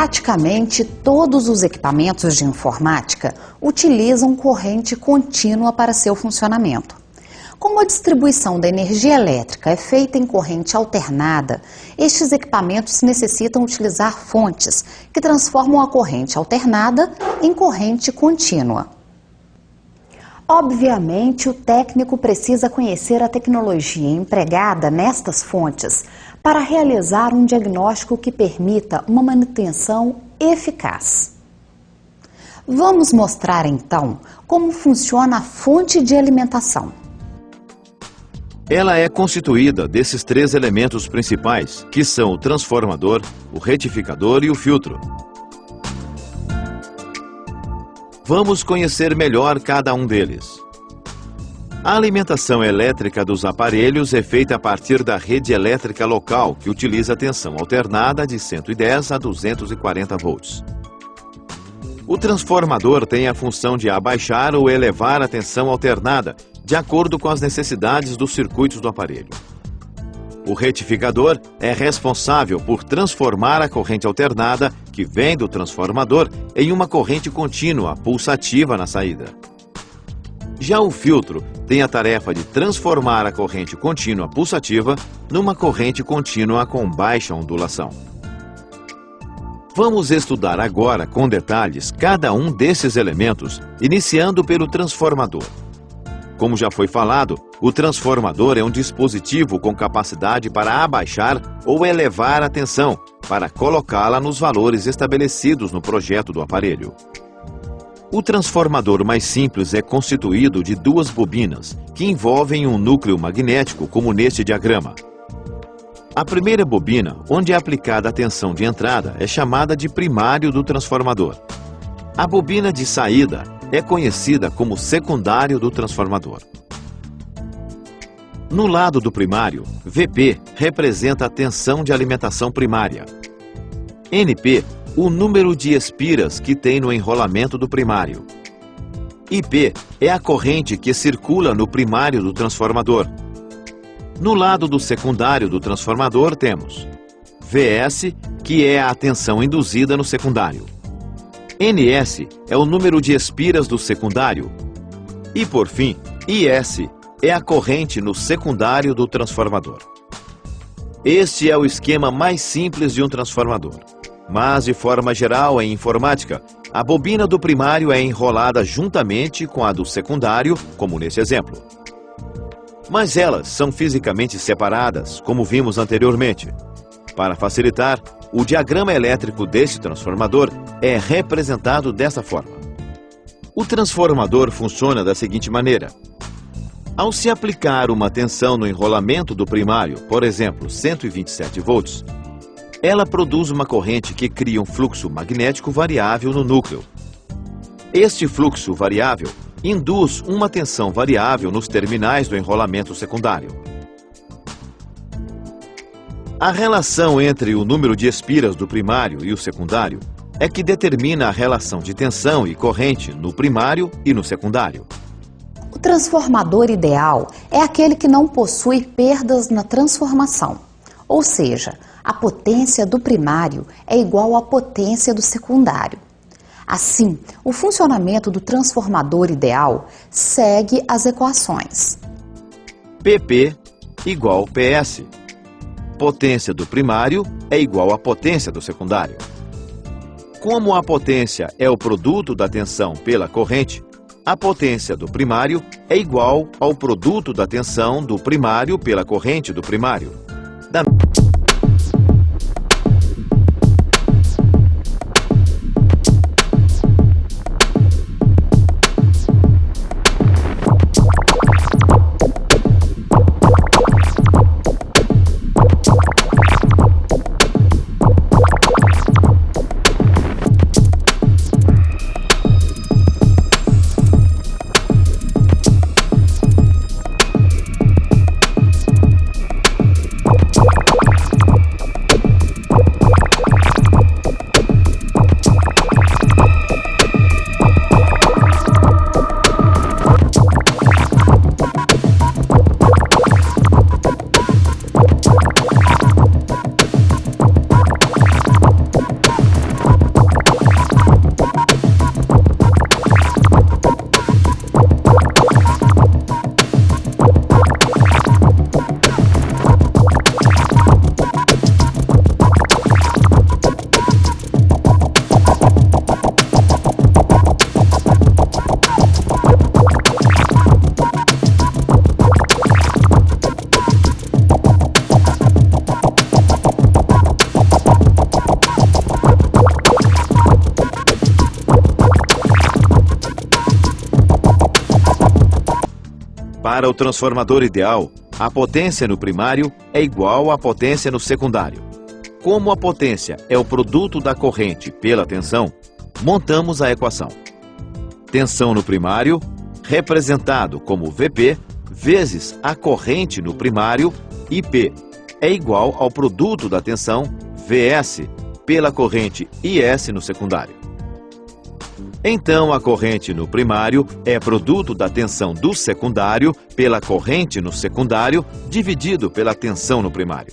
Praticamente todos os equipamentos de informática utilizam corrente contínua para seu funcionamento. Como a distribuição da energia elétrica é feita em corrente alternada, estes equipamentos necessitam utilizar fontes que transformam a corrente alternada em corrente contínua. Obviamente, o técnico precisa conhecer a tecnologia empregada nestas fontes para realizar um diagnóstico que permita uma manutenção eficaz. Vamos mostrar então como funciona a fonte de alimentação. Ela é constituída desses três elementos principais, que são o transformador, o retificador e o filtro. Vamos conhecer melhor cada um deles. A alimentação elétrica dos aparelhos é feita a partir da rede elétrica local, que utiliza tensão alternada de 110 a 240 volts. O transformador tem a função de abaixar ou elevar a tensão alternada, de acordo com as necessidades dos circuitos do aparelho. O retificador é responsável por transformar a corrente alternada, que vem do transformador, em uma corrente contínua, pulsativa na saída. Já o filtro tem a tarefa de transformar a corrente contínua pulsativa numa corrente contínua com baixa ondulação. Vamos estudar agora com detalhes cada um desses elementos, iniciando pelo transformador. Como já foi falado, o transformador é um dispositivo com capacidade para abaixar ou elevar a tensão, para colocá-la nos valores estabelecidos no projeto do aparelho. O transformador mais simples é constituído de duas bobinas, que envolvem um núcleo magnético, como neste diagrama. A primeira bobina, onde é aplicada a tensão de entrada, é chamada de primário do transformador. A bobina de saída é conhecida como secundário do transformador. No lado do primário, VP representa a tensão de alimentação primária. NP, o número de espiras que tem no enrolamento do primário. IP é a corrente que circula no primário do transformador. No lado do secundário do transformador temos VS, que é a tensão induzida no secundário. NS é o número de espiras do secundário. E, por fim, IS é a corrente no secundário do transformador. Este é o esquema mais simples de um transformador. Mas, de forma geral, em informática, a bobina do primário é enrolada juntamente com a do secundário, como nesse exemplo. Mas elas são fisicamente separadas, como vimos anteriormente. Para facilitar, o diagrama elétrico deste transformador é representado dessa forma. O transformador funciona da seguinte maneira. Ao se aplicar uma tensão no enrolamento do primário, por exemplo, 127 volts, ela produz uma corrente que cria um fluxo magnético variável no núcleo. Este fluxo variável induz uma tensão variável nos terminais do enrolamento secundário. A relação entre o número de espiras do primário e o secundário é que determina a relação de tensão e corrente no primário e no secundário. O transformador ideal é aquele que não possui perdas na transformação, ou seja, a potência do primário é igual à potência do secundário. Assim, o funcionamento do transformador ideal segue as equações. PP igual PS. Potência do primário é igual à potência do secundário. Como a potência é o produto da tensão pela corrente, a potência do primário é igual ao produto da tensão do primário pela corrente do primário. Para o transformador ideal, a potência no primário é igual à potência no secundário. Como a potência é o produto da corrente pela tensão, montamos a equação. Tensão no primário, representado como Vp, vezes a corrente no primário, IP, é igual ao produto da tensão, Vs, pela corrente IS no secundário. Então, a corrente no primário é produto da tensão do secundário pela corrente no secundário, dividido pela tensão no primário.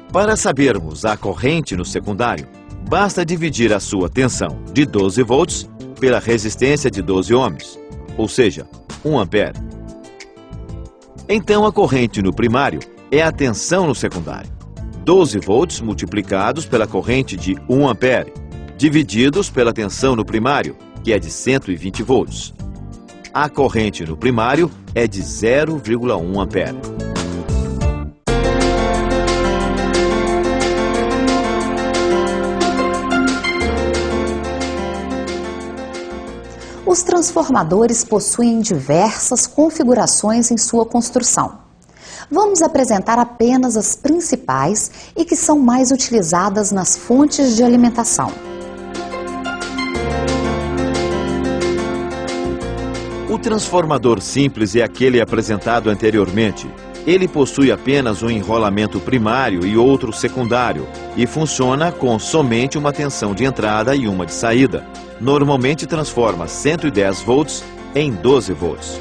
Para sabermos a corrente no secundário, basta dividir a sua tensão de 12 volts pela resistência de 12 ohms, ou seja, 1 ampere. Então, a corrente no primário é a tensão no secundário. 12 volts multiplicados pela corrente de 1 ampere, divididos pela tensão no primário, que é de 120 volts. A corrente no primário é de 0,1 ampere. Os transformadores possuem diversas configurações em sua construção. Vamos apresentar apenas as principais e que são mais utilizadas nas fontes de alimentação. O transformador simples é aquele apresentado anteriormente. Ele possui apenas um enrolamento primário e outro secundário e funciona com somente uma tensão de entrada e uma de saída. Normalmente transforma 110 volts em 12 volts.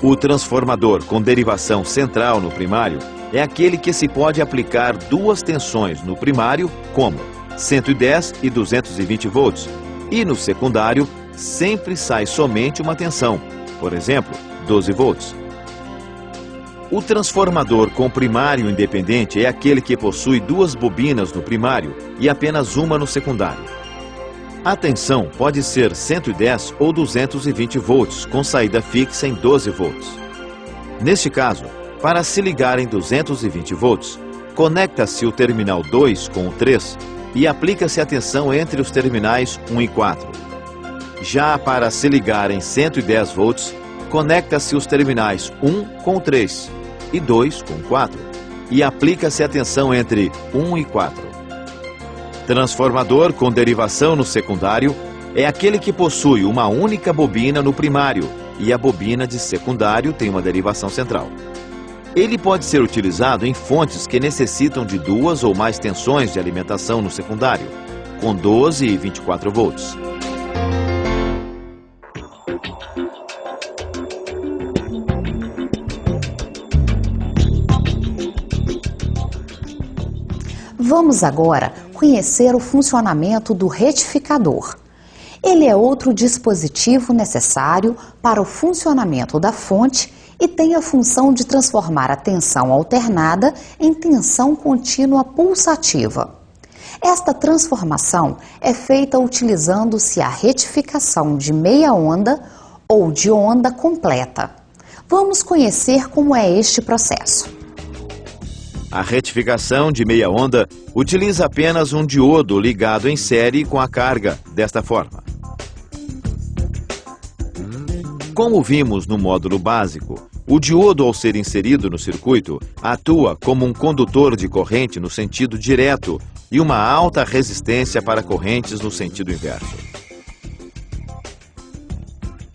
O transformador com derivação central no primário é aquele que se pode aplicar duas tensões no primário, como 110 e 220 volts, e no secundário sempre sai somente uma tensão, por exemplo, 12 volts. O transformador com primário independente é aquele que possui duas bobinas no primário e apenas uma no secundário. A tensão pode ser 110 ou 220 volts, com saída fixa em 12 volts. Neste caso, para se ligar em 220 volts, conecta-se o terminal 2 com o 3 e aplica-se a tensão entre os terminais 1 e 4. Já para se ligar em 110 volts, conecta-se os terminais 1 com o 3 e 2 com o 4 e aplica-se a tensão entre 1 e 4. Transformador com derivação no secundário é aquele que possui uma única bobina no primário e a bobina de secundário tem uma derivação central. Ele pode ser utilizado em fontes que necessitam de duas ou mais tensões de alimentação no secundário, com 12 e 24 volts. Vamos agora conhecer o funcionamento do retificador. Ele é outro dispositivo necessário para o funcionamento da fonte e tem a função de transformar a tensão alternada em tensão contínua pulsativa. Esta transformação é feita utilizando-se a retificação de meia onda ou de onda completa. Vamos conhecer como é este processo. A retificação de meia onda utiliza apenas um diodo ligado em série com a carga, desta forma. Como vimos no módulo básico, o diodo, ao ser inserido no circuito, atua como um condutor de corrente no sentido direto e uma alta resistência para correntes no sentido inverso.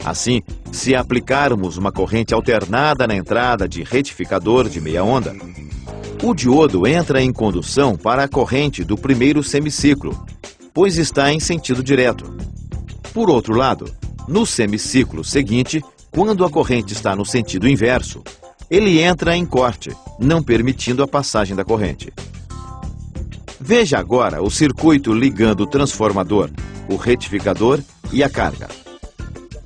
Assim, se aplicarmos uma corrente alternada na entrada de retificador de meia onda, o diodo entra em condução para a corrente do primeiro semiciclo, pois está em sentido direto. Por outro lado, no semiciclo seguinte, quando a corrente está no sentido inverso, ele entra em corte, não permitindo a passagem da corrente. Veja agora o circuito ligando o transformador, o retificador e a carga.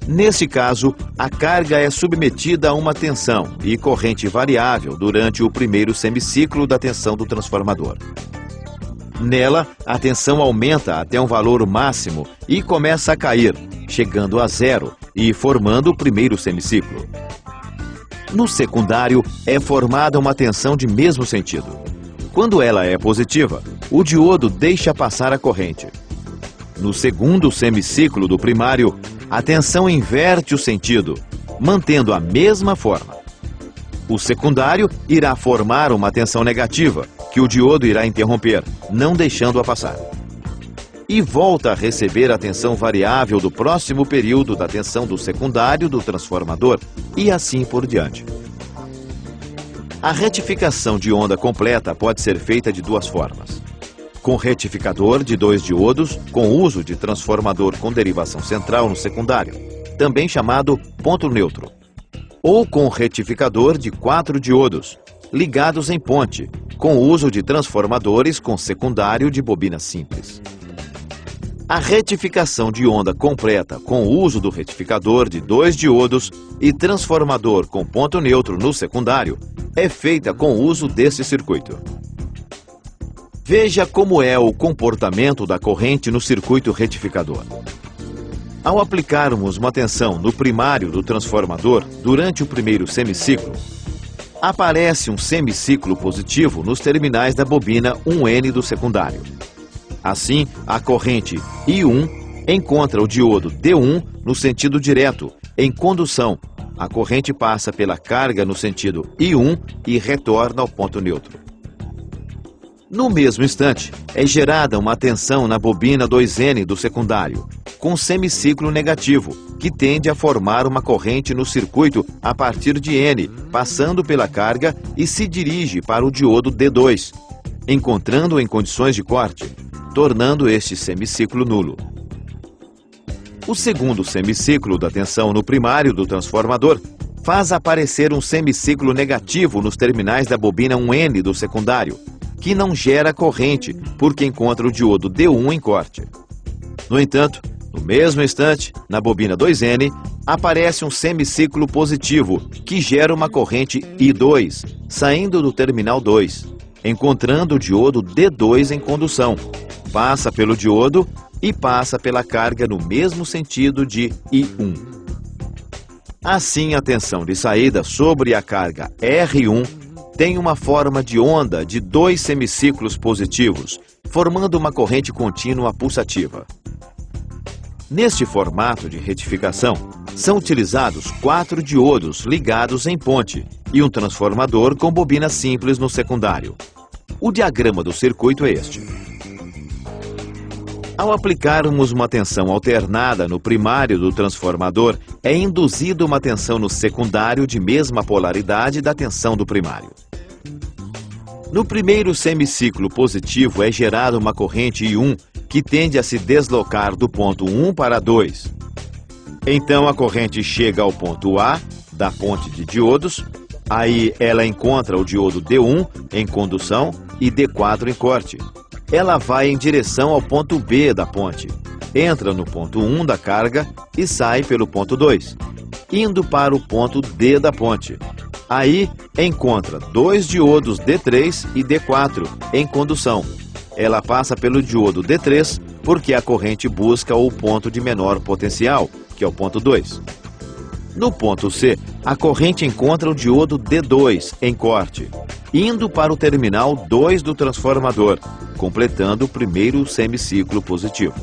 Nesse caso, a carga é submetida a uma tensão e corrente variável durante o primeiro semiciclo da tensão do transformador. Nela, a tensão aumenta até um valor máximo e começa a cair, chegando a zero e formando o primeiro semiciclo. No secundário, é formada uma tensão de mesmo sentido. Quando ela é positiva, o diodo deixa passar a corrente. No segundo semiciclo do primário, a tensão inverte o sentido mantendo a mesma forma. O secundário irá formar uma tensão negativa, que o diodo irá interromper, não deixando-a passar. E volta a receber a tensão variável do próximo período da tensão do secundário do transformador, e assim por diante. A retificação de onda completa pode ser feita de duas formas. Com retificador de 2 diodos, com uso de transformador com derivação central no secundário, também chamado ponto neutro. Ou com retificador de 4 diodos, ligados em ponte, com uso de transformadores com secundário de bobina simples. A retificação de onda completa com o uso do retificador de 2 diodos e transformador com ponto neutro no secundário é feita com o uso desse circuito. Veja como é o comportamento da corrente no circuito retificador. Ao aplicarmos uma tensão no primário do transformador durante o primeiro semiciclo, aparece um semiciclo positivo nos terminais da bobina 1N do secundário. Assim, a corrente I1 encontra o diodo D1 no sentido direto, em condução. A corrente passa pela carga no sentido I1 e retorna ao ponto neutro. No mesmo instante, é gerada uma tensão na bobina 2N do secundário, com semiciclo negativo, que tende a formar uma corrente no circuito a partir de N, passando pela carga e se dirige para o diodo D2, encontrando-o em condições de corte, tornando este semiciclo nulo. O segundo semiciclo da tensão no primário do transformador faz aparecer um semiciclo negativo nos terminais da bobina 1N do secundário, que não gera corrente, porque encontra o diodo D1 em corte. No entanto, no mesmo instante, na bobina 2N, aparece um semiciclo positivo, que gera uma corrente I2, saindo do terminal 2, encontrando o diodo D2 em condução, passa pelo diodo e passa pela carga no mesmo sentido de I1. Assim, a tensão de saída sobre a carga R1 tem uma forma de onda de 2 semiciclos positivos, formando uma corrente contínua pulsativa. Neste formato de retificação, são utilizados 4 diodos ligados em ponte e um transformador com bobina simples no secundário. O diagrama do circuito é este. Ao aplicarmos uma tensão alternada no primário do transformador, é induzida uma tensão no secundário de mesma polaridade da tensão do primário. No primeiro semiciclo positivo é gerada uma corrente I1 que tende a se deslocar do ponto 1 para 2. Então a corrente chega ao ponto A da ponte de diodos, aí ela encontra o diodo D1 em condução e D4 em corte. Ela vai em direção ao ponto B da ponte, entra no ponto 1 da carga e sai pelo ponto 2, indo para o ponto D da ponte. Aí encontra 2 diodos D3 e D4 em condução. Ela passa pelo diodo D3 porque a corrente busca o ponto de menor potencial, que é o ponto 2. No ponto C, a corrente encontra o diodo D2 em corte, indo para o terminal 2 do transformador, completando o primeiro semiciclo positivo.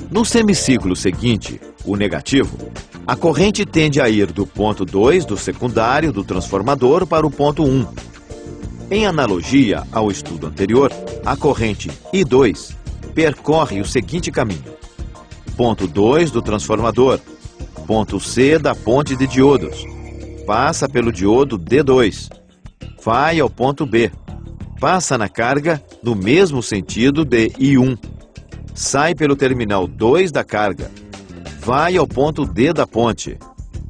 No semiciclo seguinte, o negativo, a corrente tende a ir do ponto 2 do secundário do transformador para o ponto 1. Em analogia ao estudo anterior, a corrente I2 percorre o seguinte caminho: ponto 2 do transformador, ponto C da ponte de diodos, passa pelo diodo D2, vai ao ponto B, passa na carga no mesmo sentido de I1, sai pelo terminal 2 da carga, vai ao ponto D da ponte,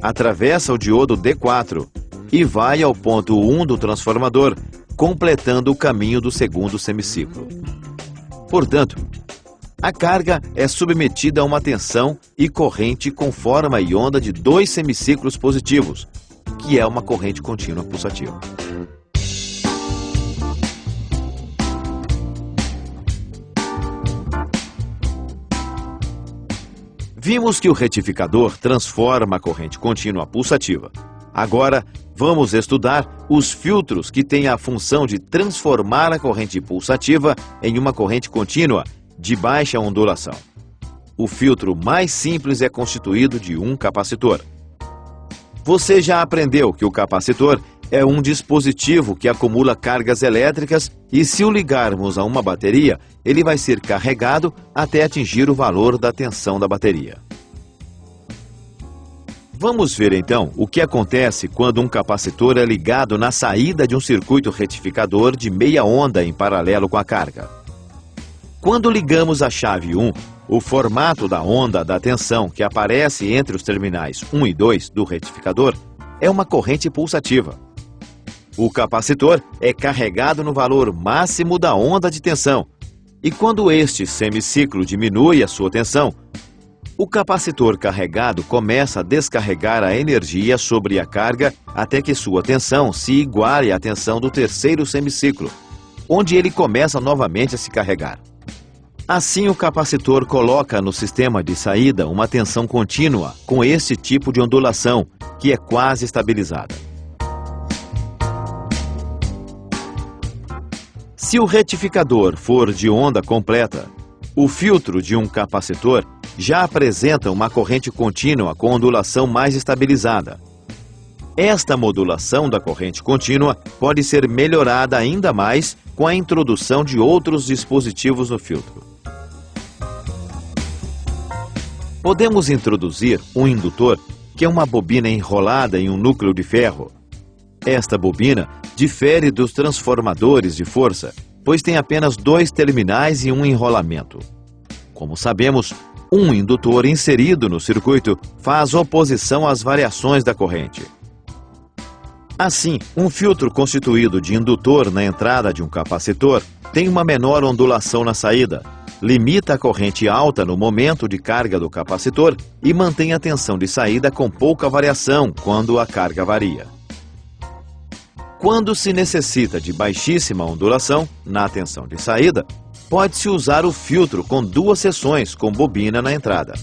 atravessa o diodo D4 e vai ao ponto 1 do transformador, completando o caminho do segundo semiciclo. Portanto, a carga é submetida a uma tensão e corrente com forma e onda de 2 semiciclos positivos, que é uma corrente contínua pulsativa. Vimos que o retificador transforma a corrente contínua pulsativa. Agora, vamos estudar os filtros que têm a função de transformar a corrente pulsativa em uma corrente contínua de baixa ondulação. O filtro mais simples é constituído de um capacitor, Você já aprendeu que o capacitor é um dispositivo que acumula cargas elétricas e, se o ligarmos a uma bateria, ele vai ser carregado até atingir o valor da tensão da bateria. Vamos ver então o que acontece quando um capacitor é ligado na saída de um circuito retificador de meia onda em paralelo com a carga. Quando ligamos a chave 1, o formato da onda da tensão que aparece entre os terminais 1 e 2 do retificador é uma corrente pulsativa. O capacitor é carregado no valor máximo da onda de tensão, e quando este semiciclo diminui a sua tensão, o capacitor carregado começa a descarregar a energia sobre a carga até que sua tensão se iguale à tensão do terceiro semiciclo, onde ele começa novamente a se carregar. Assim, o capacitor coloca no sistema de saída uma tensão contínua com esse tipo de ondulação, que é quase estabilizada. Se o retificador for de onda completa, o filtro de um capacitor já apresenta uma corrente contínua com ondulação mais estabilizada. Esta modulação da corrente contínua pode ser melhorada ainda mais com a introdução de outros dispositivos no filtro. Podemos introduzir um indutor, que é uma bobina enrolada em um núcleo de ferro. Esta bobina difere dos transformadores de força, pois tem apenas 2 terminais e um enrolamento. Como sabemos, um indutor inserido no circuito faz oposição às variações da corrente. Assim, um filtro constituído de indutor na entrada de um capacitor tem uma menor ondulação na saída, limita a corrente alta no momento de carga do capacitor e mantém a tensão de saída com pouca variação quando a carga varia. Quando se necessita de baixíssima ondulação na tensão de saída, pode-se usar o filtro com 2 seções com bobina na entrada.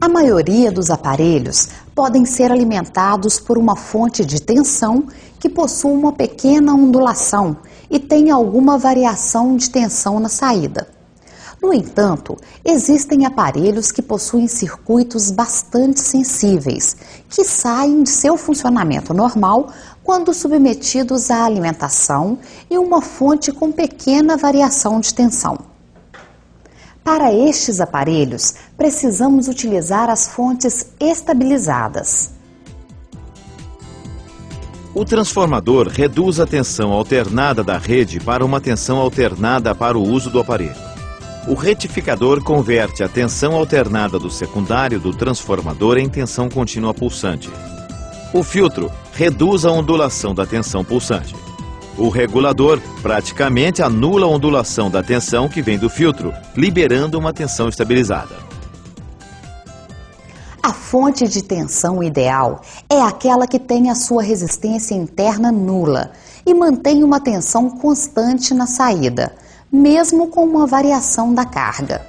A maioria dos aparelhos podem ser alimentados por uma fonte de tensão que possui uma pequena ondulação e tem alguma variação de tensão na saída. No entanto, existem aparelhos que possuem circuitos bastante sensíveis, que saem de seu funcionamento normal quando submetidos à alimentação e uma fonte com pequena variação de tensão. Para estes aparelhos, precisamos utilizar as fontes estabilizadas. O transformador reduz a tensão alternada da rede para uma tensão alternada para o uso do aparelho. O retificador converte a tensão alternada do secundário do transformador em tensão contínua pulsante. O filtro reduz a ondulação da tensão pulsante. O regulador praticamente anula a ondulação da tensão que vem do filtro, liberando uma tensão estabilizada. A fonte de tensão ideal é aquela que tem a sua resistência interna nula e mantém uma tensão constante na saída, mesmo com uma variação da carga.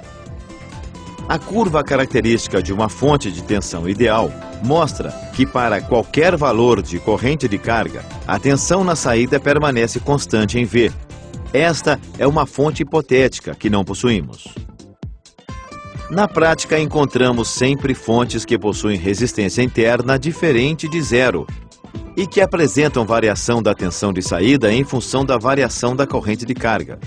A curva característica de uma fonte de tensão ideal mostra que, para qualquer valor de corrente de carga, a tensão na saída permanece constante em V. Esta é uma fonte hipotética que não possuímos. Na prática, encontramos sempre fontes que possuem resistência interna diferente de zero e que apresentam variação da tensão de saída em função da variação da corrente de carga.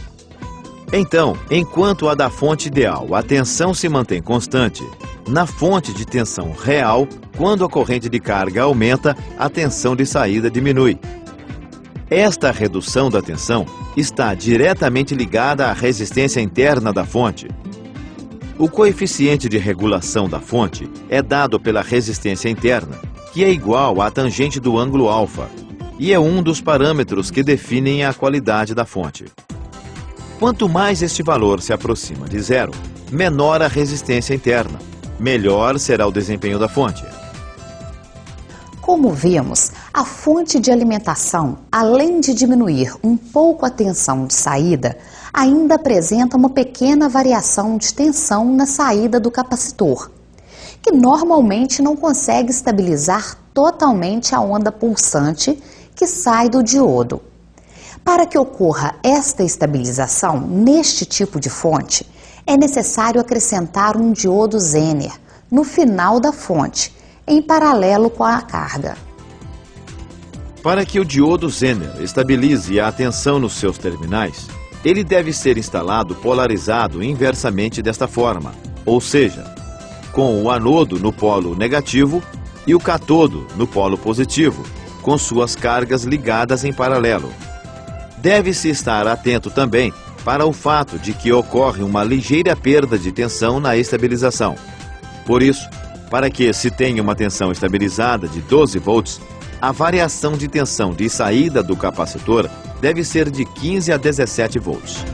Então, enquanto a da fonte ideal a tensão se mantém constante, na fonte de tensão real, quando a corrente de carga aumenta, a tensão de saída diminui. Esta redução da tensão está diretamente ligada à resistência interna da fonte. O coeficiente de regulação da fonte é dado pela resistência interna, que é igual à tangente do ângulo alfa, e é um dos parâmetros que definem a qualidade da fonte. Quanto mais este valor se aproxima de zero, menor a resistência interna, melhor será o desempenho da fonte. Como vimos, a fonte de alimentação, além de diminuir um pouco a tensão de saída, ainda apresenta uma pequena variação de tensão na saída do capacitor, que normalmente não consegue estabilizar totalmente a onda pulsante que sai do diodo. Para que ocorra esta estabilização neste tipo de fonte, é necessário acrescentar um diodo Zener no final da fonte, em paralelo com a carga. Para que o diodo Zener estabilize a tensão nos seus terminais, ele deve ser instalado polarizado inversamente desta forma, ou seja, com o anodo no polo negativo e o cátodo no polo positivo, com suas cargas ligadas em paralelo. Deve-se estar atento também para o fato de que ocorre uma ligeira perda de tensão na estabilização. Por isso, para que se tenha uma tensão estabilizada de 12 volts, a variação de tensão de saída do capacitor deve ser de 15 a 17 volts.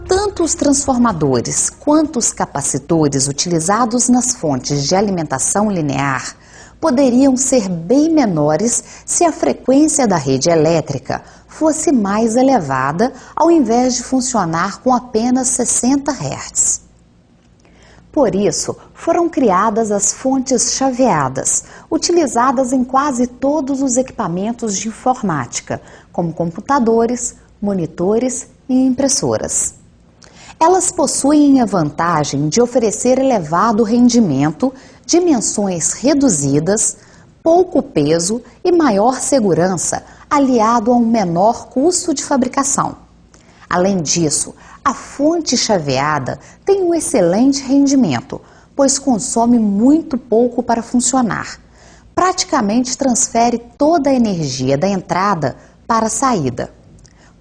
Tanto os transformadores quanto os capacitores utilizados nas fontes de alimentação linear poderiam ser bem menores se a frequência da rede elétrica fosse mais elevada, ao invés de funcionar com apenas 60 Hz. Por isso, foram criadas as fontes chaveadas, utilizadas em quase todos os equipamentos de informática, como computadores, monitores e impressoras. Elas possuem a vantagem de oferecer elevado rendimento, dimensões reduzidas, pouco peso e maior segurança, aliado a um menor custo de fabricação. Além disso, a fonte chaveada tem um excelente rendimento, pois consome muito pouco para funcionar. Praticamente transfere toda a energia da entrada para a saída.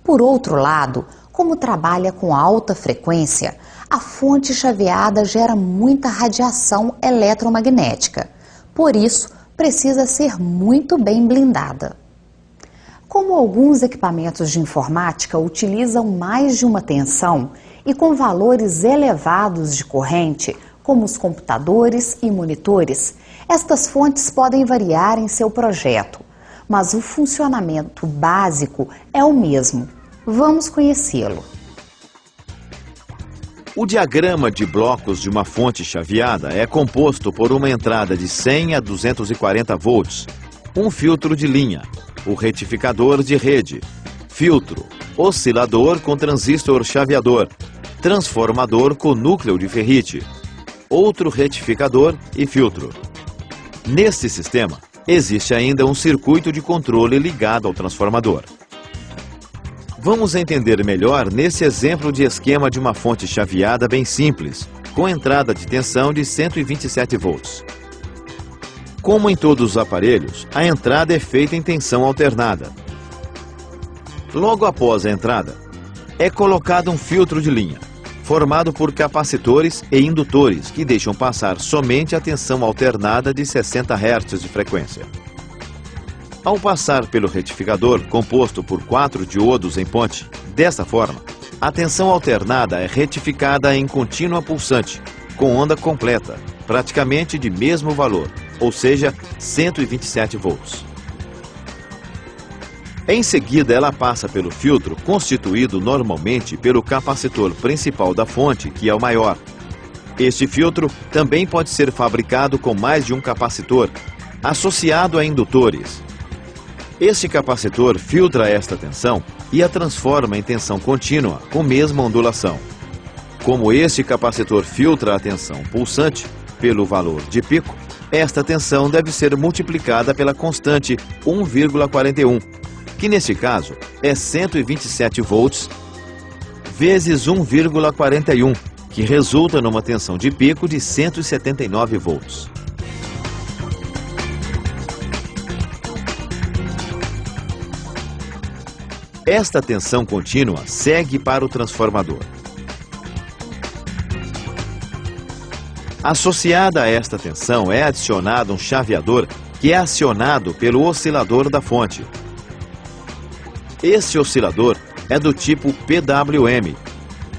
Por outro lado, como trabalha com alta frequência, a fonte chaveada gera muita radiação eletromagnética. Por isso, precisa ser muito bem blindada. Como alguns equipamentos de informática utilizam mais de uma tensão e com valores elevados de corrente, como os computadores e monitores, estas fontes podem variar em seu projeto, mas o funcionamento básico é o mesmo. Vamos conhecê-lo. O diagrama de blocos de uma fonte chaveada é composto por uma entrada de 100 a 240 volts, um filtro de linha, o retificador de rede, filtro, oscilador com transistor chaveador, transformador com núcleo de ferrite, outro retificador e filtro. Neste sistema, existe ainda um circuito de controle ligado ao transformador. Vamos entender melhor nesse exemplo de esquema de uma fonte chaveada bem simples, com entrada de tensão de 127 volts. Como em todos os aparelhos, a entrada é feita em tensão alternada. Logo após a entrada, é colocado um filtro de linha, formado por capacitores e indutores que deixam passar somente a tensão alternada de 60 Hz de frequência. Ao passar pelo retificador, composto por 4 diodos em ponte, dessa forma, a tensão alternada é retificada em contínua pulsante, com onda completa, praticamente de mesmo valor, ou seja, 127 volts. Em seguida, ela passa pelo filtro, constituído normalmente pelo capacitor principal da fonte, que é o maior. Este filtro também pode ser fabricado com mais de um capacitor, associado a indutores. Este capacitor filtra esta tensão e a transforma em tensão contínua, com mesma ondulação. Como este capacitor filtra a tensão pulsante pelo valor de pico, esta tensão deve ser multiplicada pela constante 1,41, que neste caso é 127 volts vezes 1,41, que resulta numa tensão de pico de 179 volts. Esta tensão contínua segue para o transformador. Associada a esta tensão é adicionado um chaveador que é acionado pelo oscilador da fonte. Este oscilador é do tipo PWM,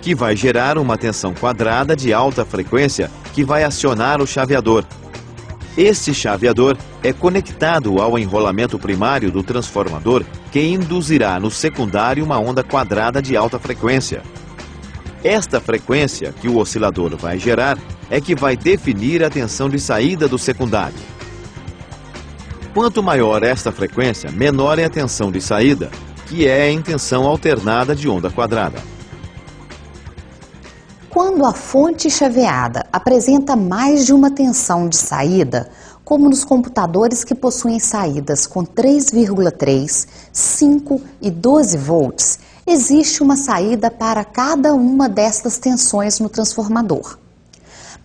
que vai gerar uma tensão quadrada de alta frequência que vai acionar o chaveador. Este chaveador é conectado ao enrolamento primário do transformador, que induzirá no secundário uma onda quadrada de alta frequência. Esta frequência que o oscilador vai gerar é que vai definir a tensão de saída do secundário. Quanto maior esta frequência, menor é a tensão de saída, que é em tensão alternada de onda quadrada. Quando a fonte chaveada apresenta mais de uma tensão de saída, como nos computadores que possuem saídas com 3,3, 5 e 12 volts, existe uma saída para cada uma destas tensões no transformador.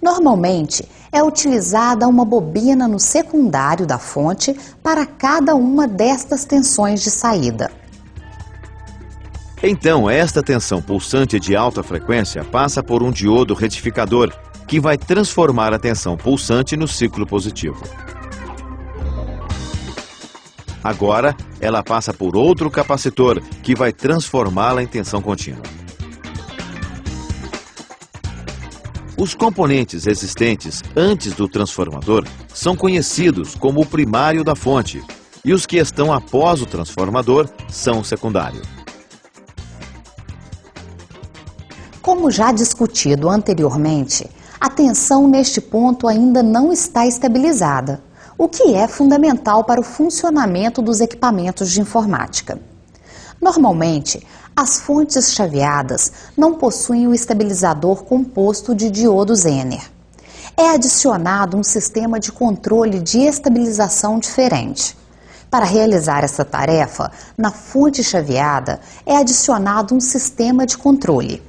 Normalmente, é utilizada uma bobina no secundário da fonte para cada uma destas tensões de saída. Então, esta tensão pulsante de alta frequência passa por um diodo retificador, que vai transformar a tensão pulsante no ciclo positivo. Agora, ela passa por outro capacitor, que vai transformá-la em tensão contínua. Os componentes existentes antes do transformador são conhecidos como o primário da fonte, e os que estão após o transformador são o secundário. Como já discutido anteriormente, a tensão neste ponto ainda não está estabilizada, o que é fundamental para o funcionamento dos equipamentos de informática. Normalmente, as fontes chaveadas não possuem o estabilizador composto de diodo Zener. É adicionado um sistema de controle de estabilização diferente. Para realizar essa tarefa, na fonte chaveada é adicionado um sistema de controle.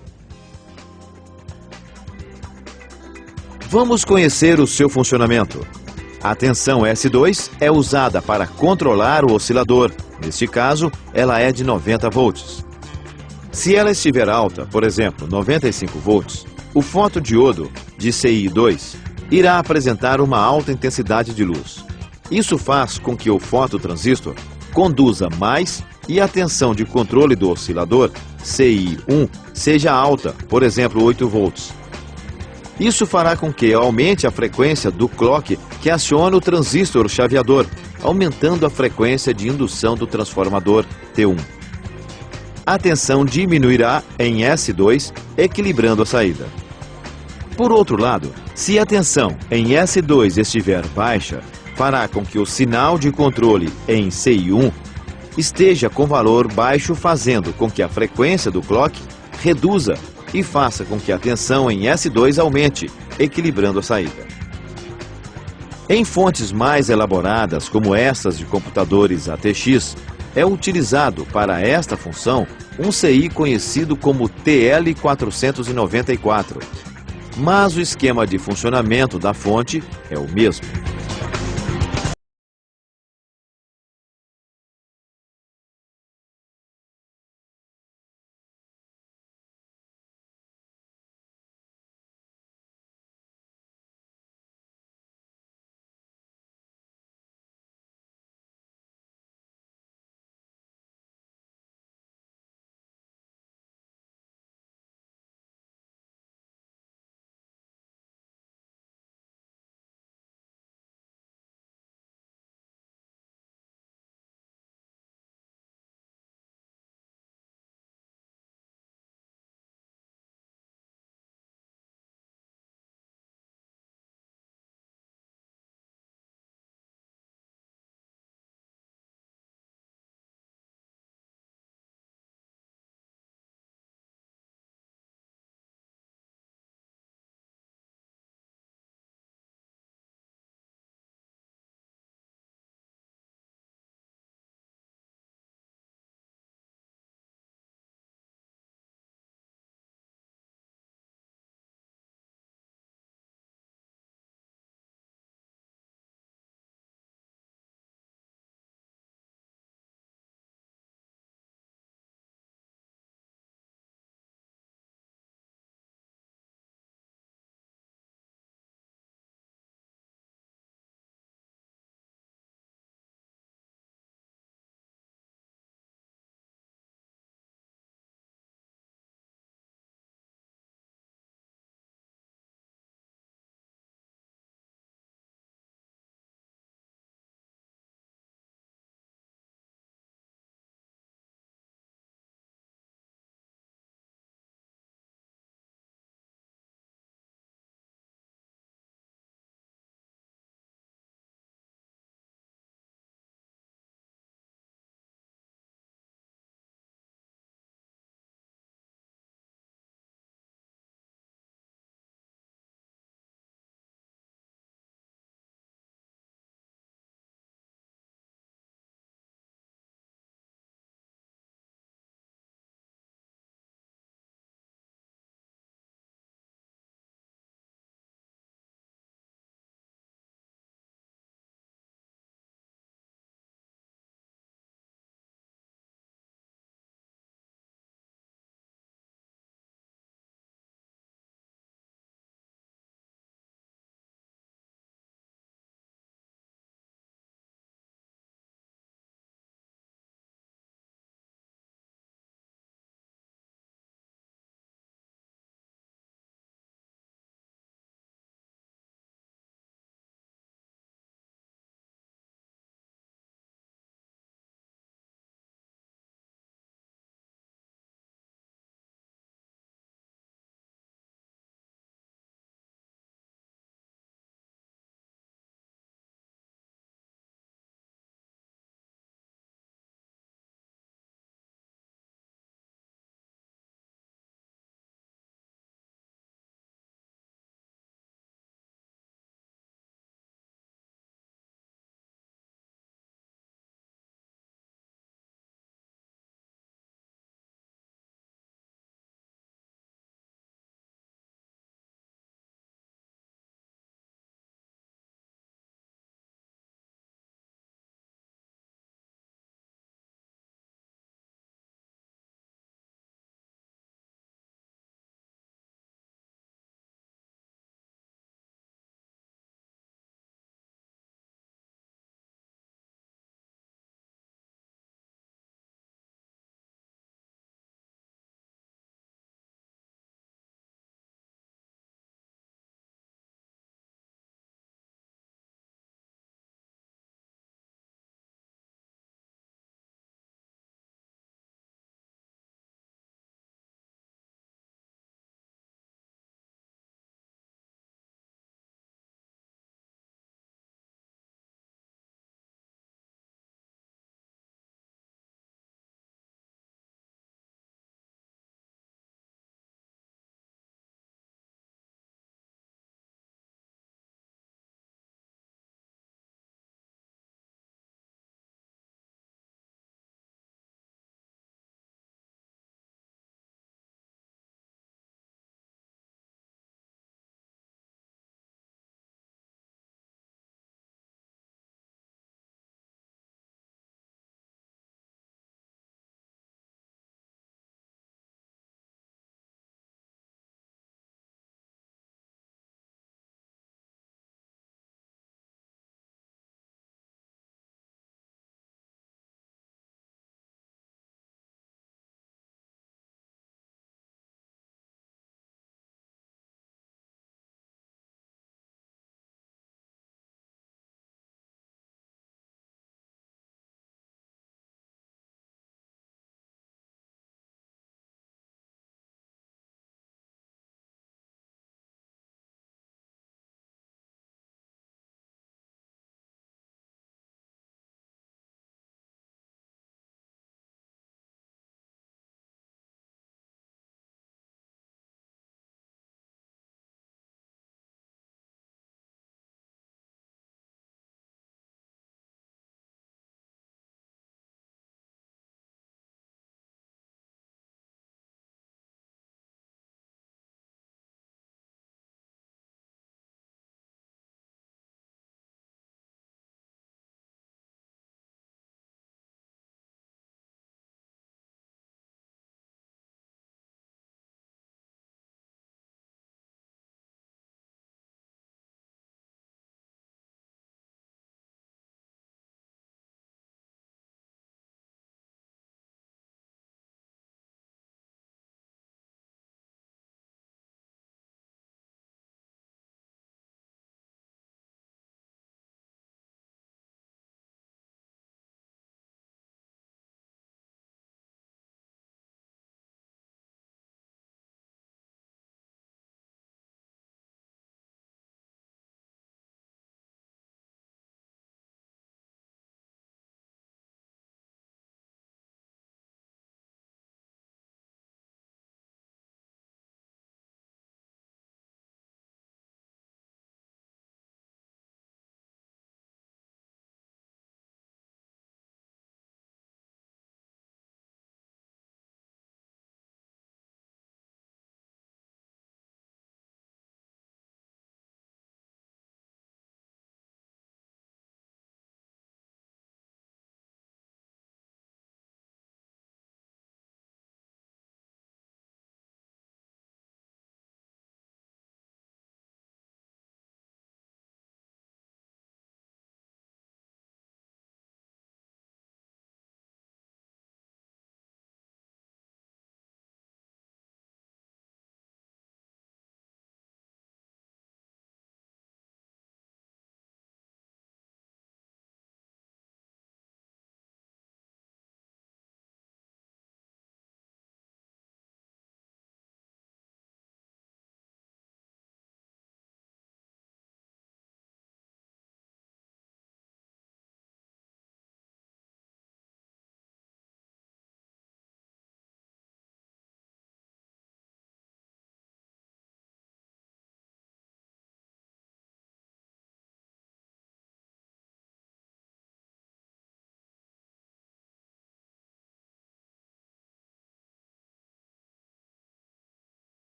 Vamos conhecer o seu funcionamento. A tensão S2 é usada para controlar o oscilador. Neste caso, ela é de 90 volts. Se ela estiver alta, por exemplo, 95 volts, o fotodiodo de CI2 irá apresentar uma alta intensidade de luz. Isso faz com que o fototransistor conduza mais e a tensão de controle do oscilador, CI1, seja alta, por exemplo, 8 volts. Isso fará com que aumente a frequência do clock que aciona o transistor chaveador, aumentando a frequência de indução do transformador T1. A tensão diminuirá em S2, equilibrando a saída. Por outro lado, se a tensão em S2 estiver baixa, fará com que o sinal de controle em CI1 esteja com valor baixo, fazendo com que a frequência do clock reduza e faça com que a tensão em S2 aumente, equilibrando a saída. Em fontes mais elaboradas, como estas de computadores ATX, é utilizado para esta função um CI conhecido como TL494, mas o esquema de funcionamento da fonte é o mesmo.